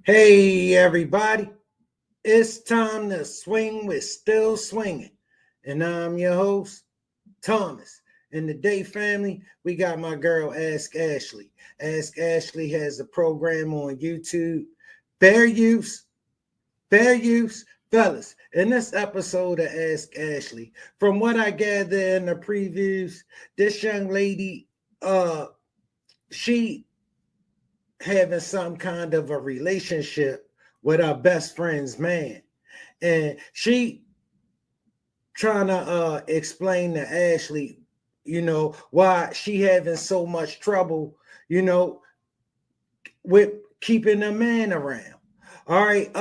Hey, everybody. It's time to swing with Still Swinging. And I'm your host, Thomas. In the Day family, we got my girl, Ask Ashley. Ask Ashley has a program on YouTube. Fair use, fair use. Fellas, in this episode of Ask Ashley, from what I gather in the previews, this young lady, she having some kind of a relationship with her best friend's man, and she trying to explain to Ashley, why she having so much trouble, you know, with keeping a man around. All right,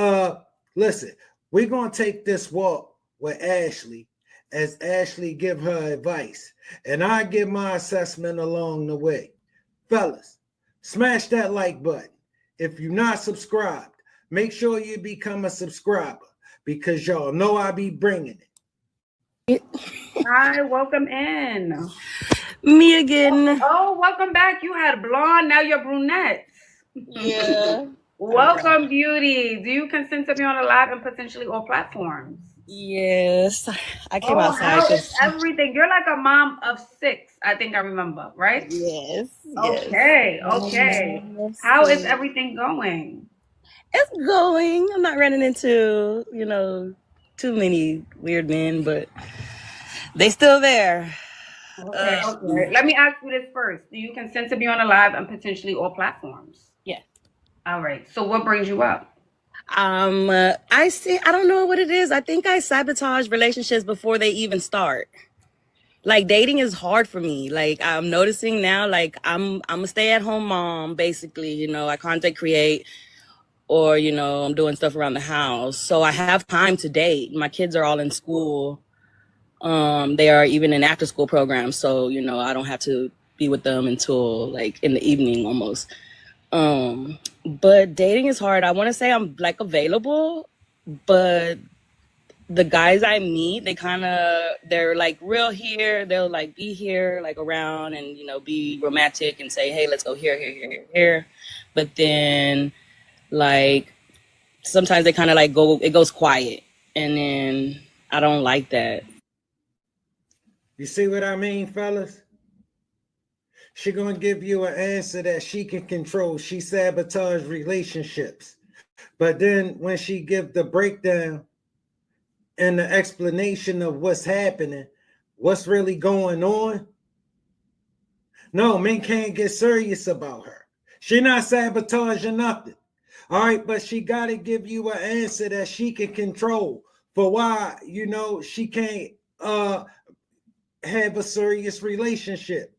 listen, we're gonna take this walk with Ashley as Ashley give her advice, and I give my assessment along the way. Fellas, smash that like button. If you're not subscribed, make sure you become a subscriber because y'all know I be bringing it. Hi, welcome in. Me again. Oh, welcome back. You had blonde, now you're brunette. Yeah. Welcome, beauty. Do you consent to be on a live and potentially all platforms? Yes. I came Oh, outside how is because everything? You're like a mom of 6, I think I remember, right? yes. Okay. How is everything going? It's going. I'm not running into, too many weird men, but they still there. Okay. Let me ask you this first. Do you consent to be on a live and potentially all platforms? Yeah. All right. So what brings you up? I don't know what it is. I think I sabotage relationships before they even start. Like dating is hard for me. Like I'm noticing now, like I'm a stay-at-home mom, basically, I content create or, I'm doing stuff around the house. So I have time to date. My kids are all in school. They are even in after school programs. So, I don't have to be with them until like in the evening almost. But dating is hard. I want to say I'm like available, but the guys I meet, they're like real here. They'll like be here, like around and, be romantic and say, hey, let's go here. But then like sometimes they kind of like it goes quiet. And then I don't like that. You see what I mean, fellas? She gonna give you an answer that she can control. She sabotage relationships. But then when she give the breakdown and the explanation of what's happening, what's really going on, no, men can't get serious about her. She not sabotaging nothing. All right, but she got to give you an answer that she can control for why, she can't have a serious relationship.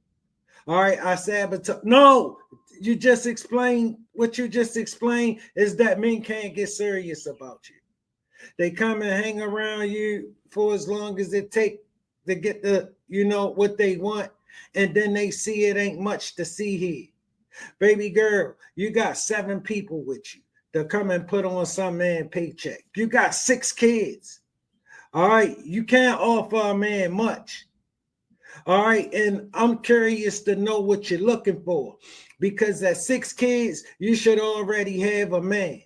All right, I sabotage. No, you just explained what you just explained is that men can't get serious about you. They come and hang around you for as long as it take to get the, what they want, and then they see it ain't much to see here. Baby girl, you got 7 people with you to come and put on some man paycheck. You got 6 kids. All right, you can't offer a man much. All right, and I'm curious to know what you're looking for because at 6 kids, you should already have a man.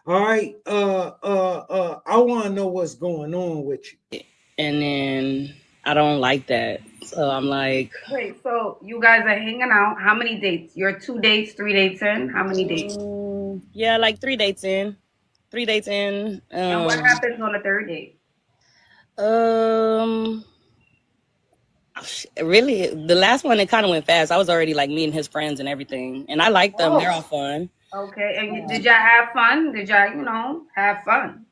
All right, I want to know what's going on with you. And then I don't like that. So I'm like, Wait, so you guys are hanging out. How many dates? You're 2 dates, 3 dates in? How many dates? yeah, like 3 dates in. 3 dates in. And what happens on the third date? Um, really, the last one, it kind of went fast. I was already like meeting his friends and everything. And I like them. They're all fun. Okay. And did y'all have fun? Did y'all, have fun?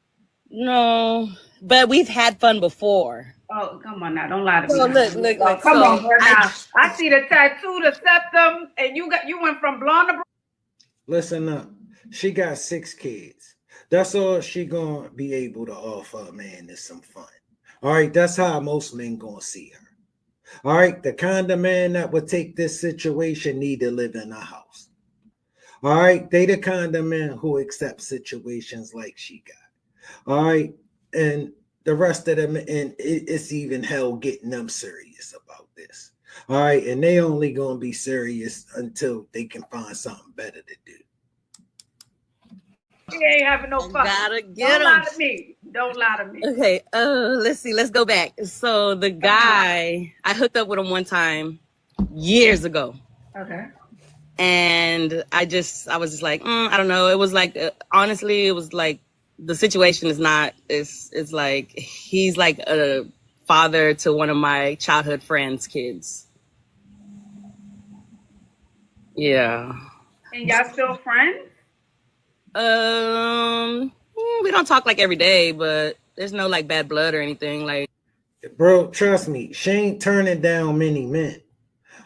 No, but we've had fun before. Oh, come on now. Don't lie to me. So look. Oh, come on, girl. Now, I see the tattoo, the septum, and you went from blonde to brunette. Listen up. She got 6 kids. That's all she gonna be able to offer, man, is some fun. All right, that's how most men gonna see her. All right, the kind of man that would take this situation need to live in a house. All right, they the kind of men who accept situations like she got. All right, and the rest of them, and it's even hell getting them serious about this. All right, and they only gonna be serious until they can find something better to do. He ain't having no fun. Gotta get Don't lie him. to me. Don't lie to me. Okay, let's see. Let's go back. So the guy, I hooked up with him one time years ago. Okay. And I was just like, I don't know. It was like, honestly, it was like, the situation is not, it's like, he's like a father to one of my childhood friends' kids. Yeah. And y'all still friends? We don't talk like every day, but there's no like bad blood or anything. Like, Bro, trust me, she ain't turning down many men.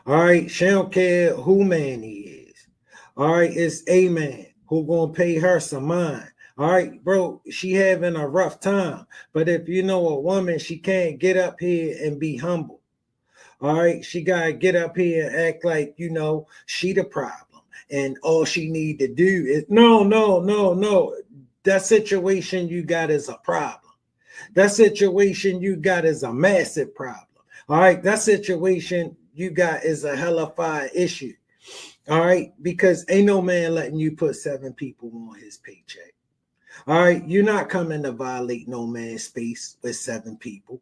All right, she don't care who man he is. All right, it's a man who gonna pay her some mind. All right, bro, she having a rough time. But if you know a woman, she can't get up here and be humble. All right, she gotta get up here and act like, you know, she the problem. And all she need to do is no. That situation you got is a problem. That situation you got is a massive problem. All right, that situation you got is a hellified issue. All right, because ain't no man letting you put 7 people on his paycheck. All right, you're not coming to violate no man's space with 7 people.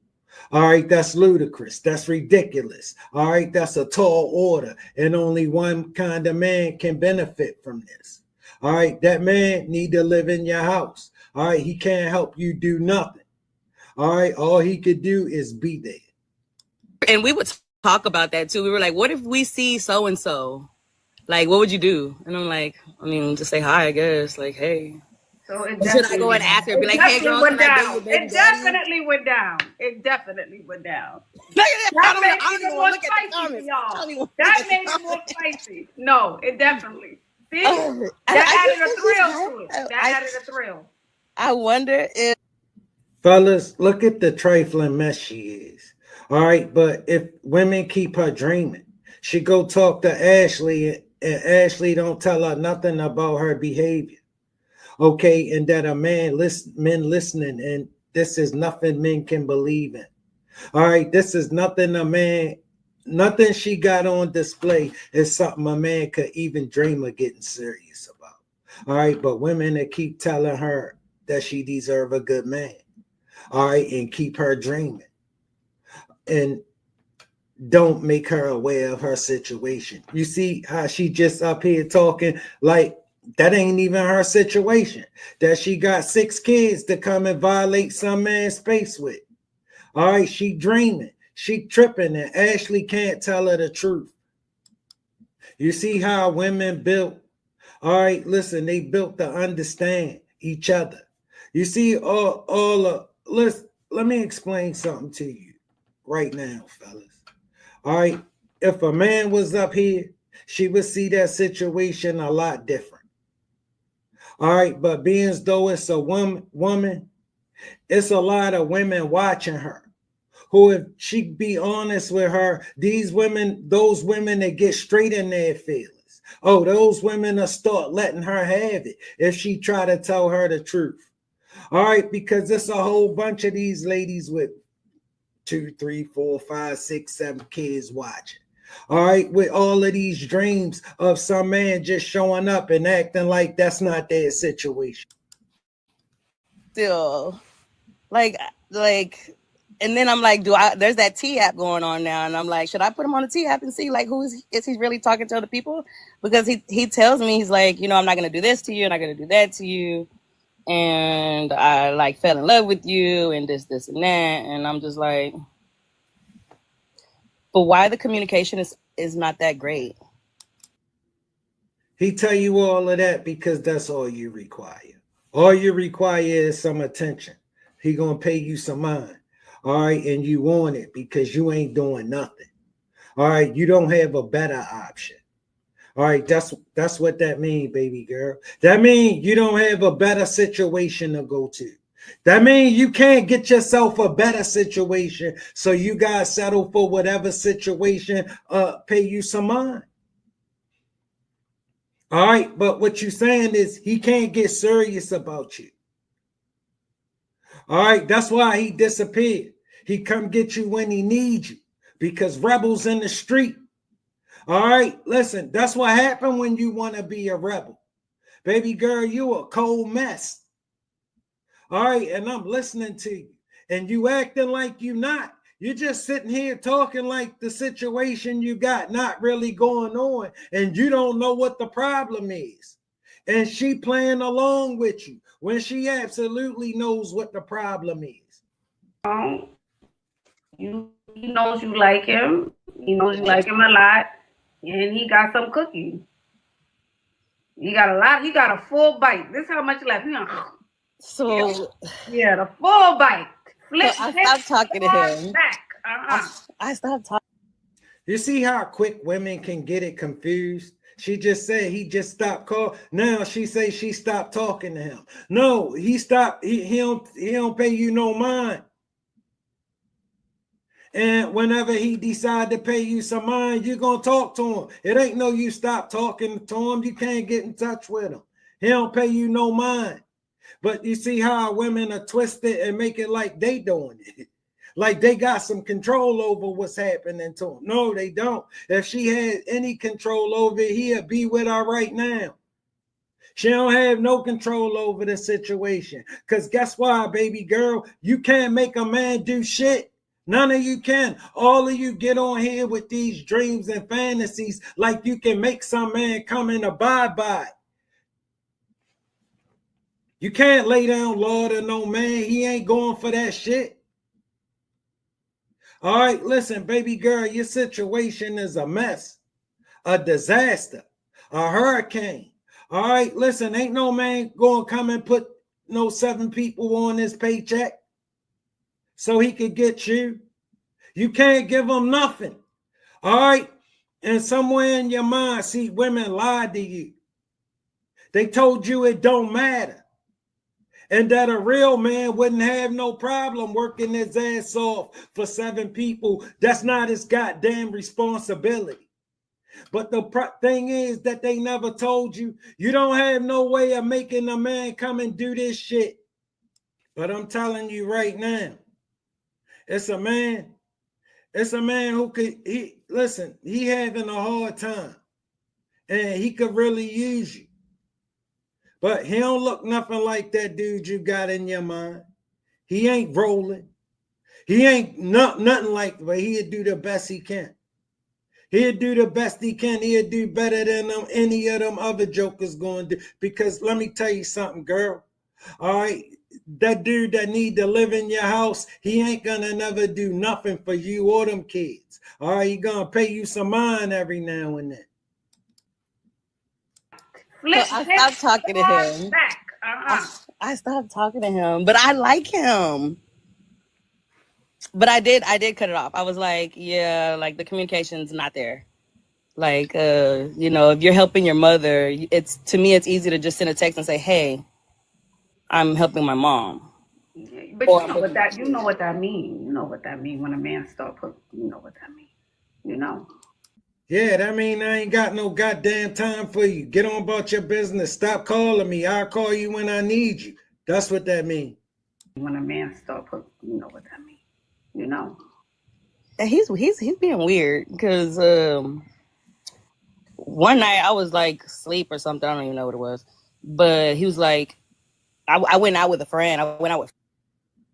All right, that's ludicrous. That's ridiculous. All right, that's a tall order, and only one kind of man can benefit from this. All right, that man need to live in your house. All right, he can't help you do nothing. All right, all he could do is be there. and we would talk about that too. We were like, what if we see so and so? Like, what would you do? And I'm like, I mean, just say hi, I guess. Like, hey. So it Should I go and ask her and be like, hey, girl, went can I down. date your baby It daddy? definitely went down. It definitely went down. I That don't made even it wanna more look at the spicy for comments. I don't even y'all. wanna That look at made the it more comments. spicy. No, it definitely. See? I That added think a thrill to it. That added a thrill. I wonder if Fellas, look at the trifling mess she is. All right, but if women keep her dreaming, she go talk to Ashley, and Ashley don't tell her nothing about her behavior. Okay, and that men listening, and this is nothing men can believe in. All right, this is nothing nothing she got on display is something a man could even dream of getting serious about. All right, but women that keep telling her that she deserve a good man. All right, and keep her dreaming, and don't make her aware of her situation. You see how she just up here talking like that ain't even her situation, that she got 6 kids to come and violate some man's space with. All right, she dreaming, she tripping, and Ashley can't tell her the truth. You see how women built. All right, listen, they built to understand each other. You see, listen, let me explain something to you right now, fellas. All right, if a man was up here, she would see that situation a lot different. All right, but being as though it's a woman, it's a lot of women watching her. Who, if she be honest with her, those women that get straight in their feelings. Oh, those women will start letting her have it if she try to tell her the truth. All right, because it's a whole bunch of these ladies with 2, 3, 4, 5, 6, 7 kids watching. All right, with all of these dreams of some man just showing up and acting like that's not their situation. still like, and then I'm like, there's that T app going on now, and I'm like, should I put him on the T app and see like is he really talking to other people? Because he tells me, he's like, you know, I'm not gonna do this to you, and I'm not gonna do that to you, and I like fell in love with you, and this and that, and I'm just like, but why the communication is not that great? He tell you all of that because that's all you require. All you require is some attention. He gonna pay you some mind. All right, and you want it because you ain't doing nothing. All right, you don't have a better option. All right, that's what that means, baby girl. That means you don't have a better situation to go to. That means you can't get yourself a better situation, so you gotta settle for whatever situation pay you some mind. All right, but what you're saying is he can't get serious about you. All right, that's why he disappeared. He come get you when he needs you because rebels in the street. All right, listen, that's what happened when you want to be a rebel. Baby girl, you a cold mess. All right, and I'm listening to you, and you acting like you not. You're just sitting here talking like the situation you got not really going on, and you don't know what the problem is. And she playing along with you when she absolutely knows what the problem is. He knows you like him. He knows you like him a lot, and he got some cookies. He got a lot. He got a full bite. This is how much left. So Yeah, the full bite. Flip, I stopped talking to him. Back. I stopped talking. You see how quick women can get it confused? She just said he just stopped calling. Now she say she stopped talking to him. No, he stopped. He don't pay you no mind. And whenever he decide to pay you some mind, you're gonna talk to him. It ain't no you stop talking to him. You can't get in touch with him. He don't pay you no mind. But you see how women are twisted and make it like they doing it. Like they got some control over what's happening to them. No, they don't. If she had any control over it, he'd be with her right now. She don't have no control over the situation. Because guess why, baby girl? You can't make a man do shit. None of you can. All of you get on here with these dreams and fantasies like you can make some man come and abide by. You can't lay down law to no man. He ain't going for that shit. All right, listen, baby girl, your situation is a mess, a disaster, a hurricane. All right, listen, ain't no man going to come and put no 7 people on his paycheck so he could get you. You can't give him nothing. All right, and somewhere in your mind, see, women lied to you. They told you it don't matter. And that a real man wouldn't have no problem working his ass off for 7 people. That's not his goddamn responsibility. But the thing is that they never told you, you don't have no way of making a man come and do this shit. But I'm telling you right now, it's a man who could, he having a hard time. And he could really use you. But he don't look nothing like that dude you got in your mind. He ain't rolling. He ain't nothing like the way he'd do the best he can. He'd do the best he can. He'd do better than any of them other jokers going to do. Because let me tell you something, girl. All right, that dude that need to live in your house, he ain't gonna never do nothing for you or them kids. All right, he gonna pay you some mind every now and then. I stopped talking to him. I stopped talking to him, but I like him. But I did cut it off. I was like, yeah, like the communication's not there. Like, if you're helping your mother, to me, it's easy to just send a text and say, hey, I'm helping my mom. But you know what that means. You know what that means when a man start putting, you know what that means. You know. Yeah, that mean I ain't got no goddamn time for you. Get on about your business. Stop calling me. I'll call you when I need you. That's what that means. When a man start putting, you know what that means. You know. And he's being weird because one night I was like asleep or something. I don't even know what it was. But he was like, I went out with a friend.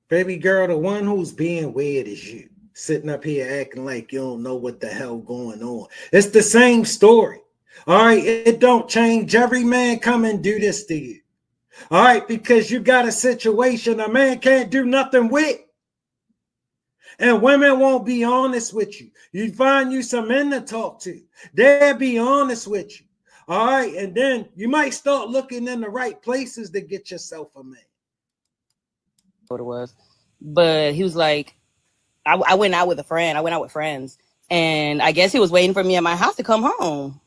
Baby girl, the one who's being weird is you. Sitting up here acting like you don't know what the hell going on. It's the same story. All right, it don't change. Every man come and do this to you. All right, because you got a situation a man can't do nothing with. And women won't be honest with you. You find you some men to talk to. They'll be honest with you. All right, and then you might start looking in the right places to get yourself a man. What it was. But he was like, I went out with a friend. I went out with friends. And I guess he was waiting for me at my house to come home.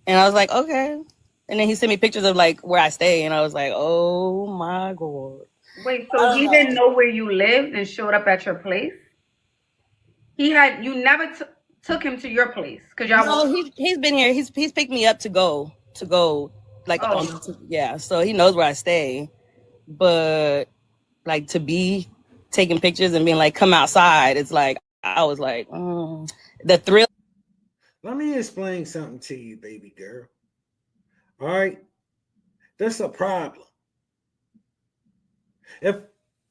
And I was like, okay. And then he sent me pictures of like where I stay. And I was like, oh my God. Wait, so he didn't know where you lived and showed up at your place? You never took him to your place? He's been here. He's picked me up to go. Like, yeah. So he knows where I stay. But like to be taking pictures and being like, come outside. It's like, I was like, the thrill. Let me explain something to you, baby girl. All right, that's a problem. If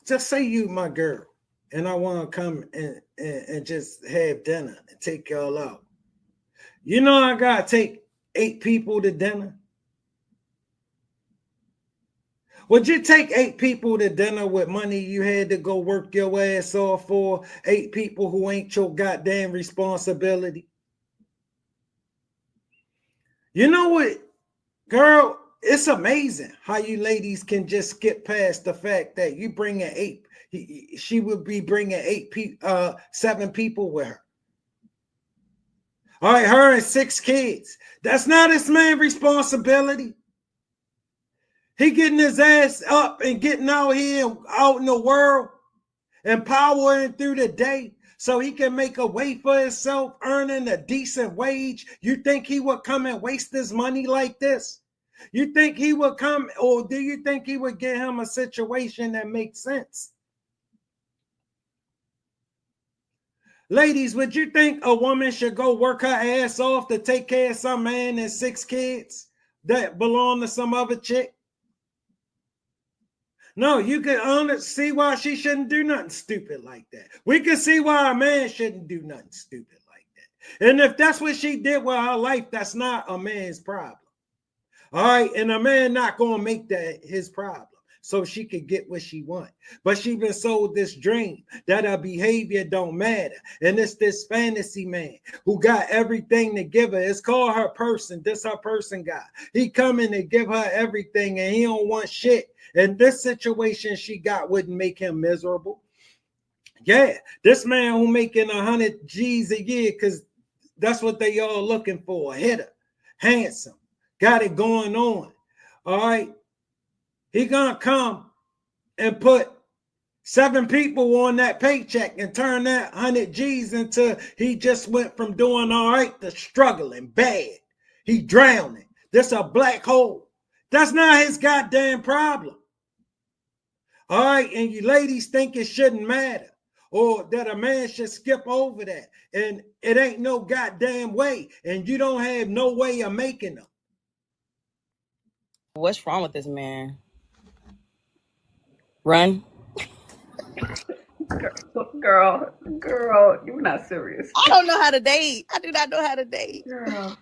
just say you my girl, and I want to come and just have dinner and take y'all out. You know I gotta take 8 people to dinner. Would you take 8 people to dinner with money you had to go work your ass off for? 8 people who ain't your goddamn responsibility. You know what, girl? It's amazing how you ladies can just skip past the fact that you bring an 8. She would be bringing 7 people with her. All right, her and 6 kids. That's not this man's responsibility. He getting his ass up and getting out here, out in the world, empowering through the day so he can make a way for himself, earning a decent wage. You think he would come and waste his money like this? You think he would come, or do you think he would get him a situation that makes sense? Ladies, would you think a woman should go work her ass off to take care of some man and 6 kids that belong to some other chick? No, you can see why she shouldn't do nothing stupid like that. We can see why a man shouldn't do nothing stupid like that. And if that's what she did with her life, that's not a man's problem. All right, and a man not going to make that his problem so she could get what she want. But she been sold this dream that her behavior don't matter. And it's this fantasy man who got everything to give her. It's called her person. This her person guy. He coming to give her everything and he don't want shit. And this situation she got wouldn't make him miserable. Yeah, this man who making 100 G's a year, because that's what they all looking for, a hitter, handsome, got it going on. All right, he gonna come and put 7 people on that paycheck and turn that 100 G's into he just went from doing all right to struggling bad. He drowning. This a black hole. That's not his goddamn problem. All right, and you ladies think it shouldn't matter or that a man should skip over that. And it ain't no goddamn way. And you don't have no way of making them. What's wrong with this man? Run. Girl, you're not serious. I don't know how to date. I do not know how to date. Girl,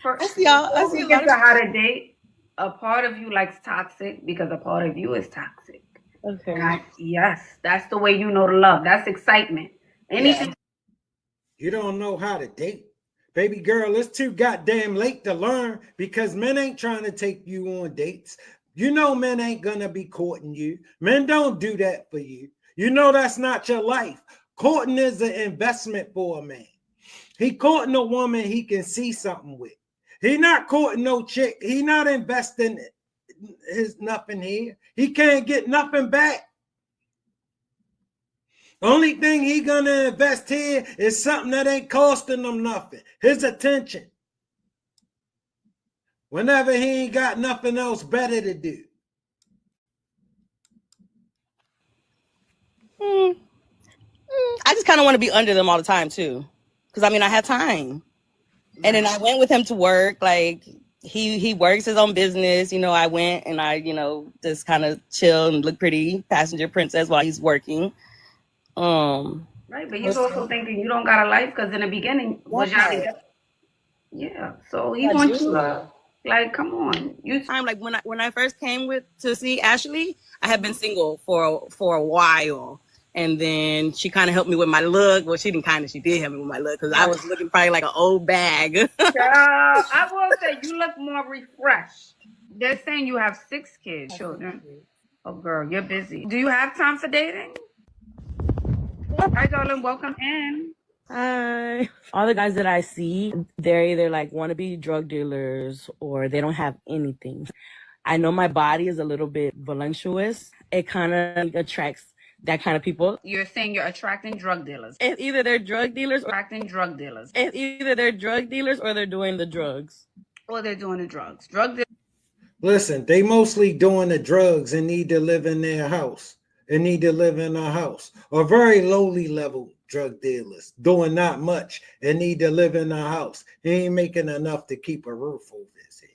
I see y'all. I see you get to how to date. A part of you likes toxic because a part of you is toxic. Okay. Yes, that's the way you know to love. That's excitement. Anything. Yeah. You don't know how to date. Baby girl, it's too goddamn late to learn because men ain't trying to take you on dates. You know men ain't gonna be courting you. Men don't do that for you. You know that's not your life. Courting is an investment for a man. He courting a woman he can see something with. He not courting no chick. He not investing his nothing here. He can't get nothing back. Only thing he gonna invest here is something that ain't costing him nothing. His attention. Whenever he ain't got nothing else better to do. I just kind of want to be under them all the time too. Because I mean, I have time. And then I went with him to work. Like he works his own business. You know, I went and I, just kind of chill and look pretty passenger princess while he's working. Right, but he's also thinking you don't got a life because in the beginning was y'all together. Yeah, so he wants you like, come on. I'm like when I first came to see Ashley, I had been single for a while. And then she kind of helped me with my look. Well, she did help me with my look because I was looking probably like an old bag. I will say you look more refreshed. They're saying you have 6 kids, children. Oh, girl, you're busy. Do you have time for dating? Hi, darling. Welcome in. Hi. All the guys that I see, they're either like wannabe drug dealers or they don't have anything. I know my body is a little bit voluptuous. It kind of attracts that kind of people. You're saying you're attracting drug dealers. And either they're drug dealers or attracting drug dealers. And either they're drug dealers or they're doing the drugs. Or they're doing the drugs. Drug dealers. Listen, they mostly doing the drugs and need to live in their house. And need to live in a house. Or very lowly level drug dealers doing not much and need to live in a house. He ain't making enough to keep a roof over his head.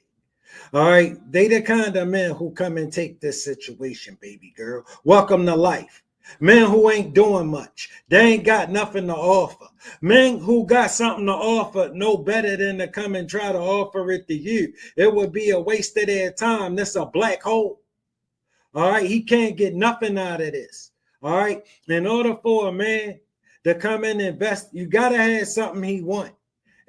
All right, they the kind of men who come and take this situation, baby girl. Welcome to life. Men who ain't doing much. They ain't got nothing to offer. Men who got something to offer no better than to come and try to offer it to you. It would be a waste of their time. That's a black hole. All right, he can't get nothing out of this. All right, in order for a man to come and invest, you gotta have something he want.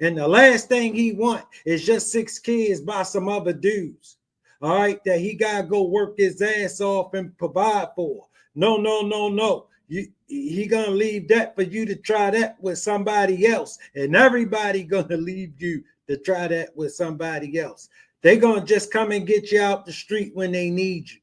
And the last thing he want is just 6 kids by some other dudes. All right, that he gotta go work his ass off and provide for. No, no, no, no. He gonna leave that for you to try that with somebody else, and everybody gonna leave you to try that with somebody else. They gonna just come and get you out the street when they need you.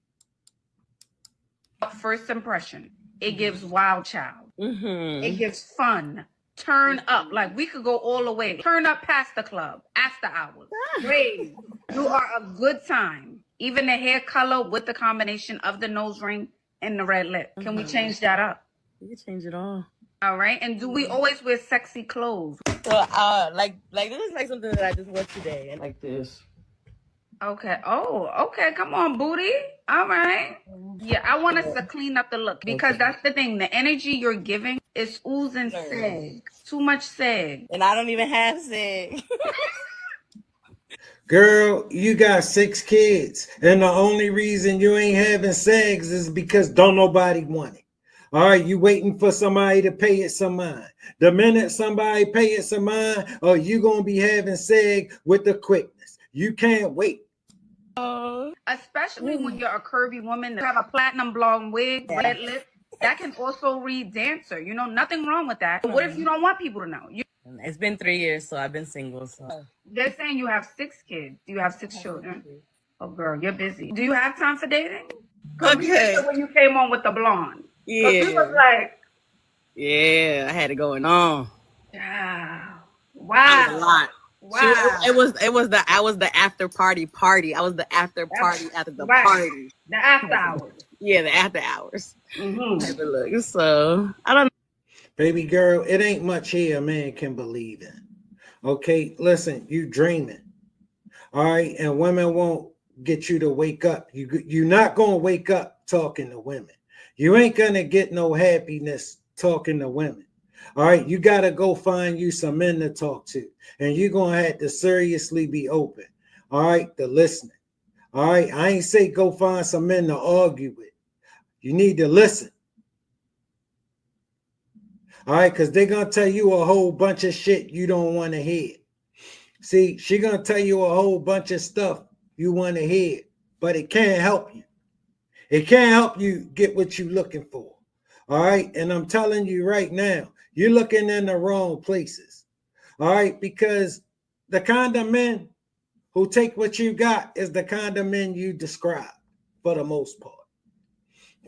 First impression, it gives wild child. Mm-hmm. It gives fun. Turn up. Like we could go all the way. Turn up past the club, after hours. Rave. You are a good time. Even the hair color with the combination of the nose ring and the red lip. Can we change that up? You can change it all. All right. And do we always wear sexy clothes? So, like this is like something that I just wore today, and like this. Okay. Oh, okay. Come on, booty. All right. Yeah, I want us to clean up the look because that's the thing. The energy you're giving is oozing sag. Too much sag. And I don't even have sag. Girl, you got 6 kids, and the only reason you ain't having sex is because don't nobody want it. All right, you waiting for somebody to pay it some mind. The minute somebody pay it some mind, oh, you gonna be having sex with the quickness. You can't wait. Especially when you're a curvy woman that have a platinum blonde wig, red lip. That can also read dancer. You know, nothing wrong with that. But what if you don't want people to know? It's been 3 years, so I've been single. So They're saying you have 6 kids. Do you have 6 children? Oh, girl, you're busy. Do you have time for dating? okay. When you came on with the blonde. Yeah. She was like, Yeah, I had it going on. wow. A Wow. lot. Wow. It was the after party. I was the after party after the Right. party. The after hours. Yeah, the after hours. Mm-hmm. Type of look. So I don't Baby girl, it ain't much here a man can believe in. Okay, listen, you dreaming. All right, and women won't get you to wake up. You're not gonna wake up talking to women. You ain't gonna get no happiness talking to women. All right, you gotta go find you some men to talk to, and you're gonna have to seriously be open. All right, to listening. All right, I ain't say go find some men to argue with. You need to listen. All right, because they're gonna tell you a whole bunch of shit you don't want to hear. See, she gonna tell you a whole bunch of stuff you want to hear, but it can't help you. It can't help you get what you're looking for. All right, and I'm telling you right now, you're looking in the wrong places. All right, because the kind of men who take what you got is the kind of men you describe for the most part.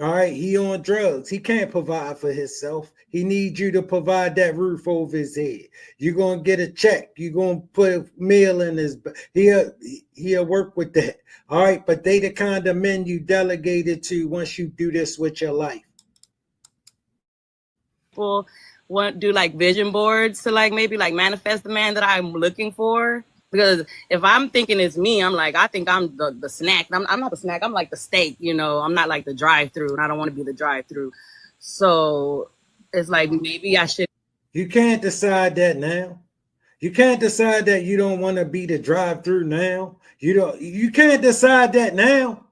All right, he on drugs. He can't provide for himself. He needs you to provide that roof over his head. You're gonna get a check. You're gonna put a meal in his. He'll work with that. All right, but they the kind of men you delegated to once you do this with your life. people want do like vision boards to like maybe like manifest the man that I'm looking for. Because if I'm thinking it's me, I'm like, I think I'm the snack. I'm not the snack. I'm like the steak, you know. I'm not like the drive-through, and I don't want to be the drive-through. So it's like maybe I should. You can't decide that now. You can't decide that you don't want to be the drive-through now. You can't decide that now.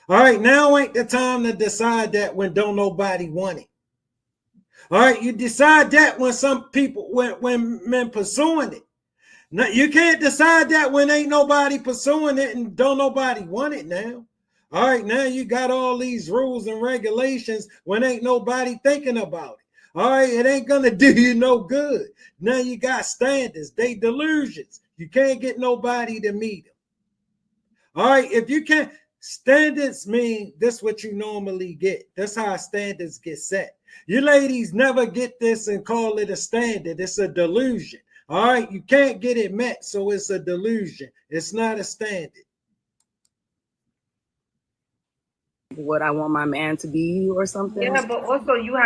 All right, now ain't the time to decide that when don't nobody want it. All right, you decide that when some people, when men pursuing it. Now, you can't decide that when ain't nobody pursuing it and don't nobody want it now. All right, now you got all these rules and regulations when ain't nobody thinking about it. All right, it ain't gonna do you no good. Now you got standards, they delusions. You can't get nobody to meet them. All right, if you can't, standards mean this what you normally get. That's how standards get set. You ladies never get this and call it a standard. It's a delusion. All right, you can't get it met, so it's a delusion. It's not a standard. What I want my man to be or something. Yeah, but also you have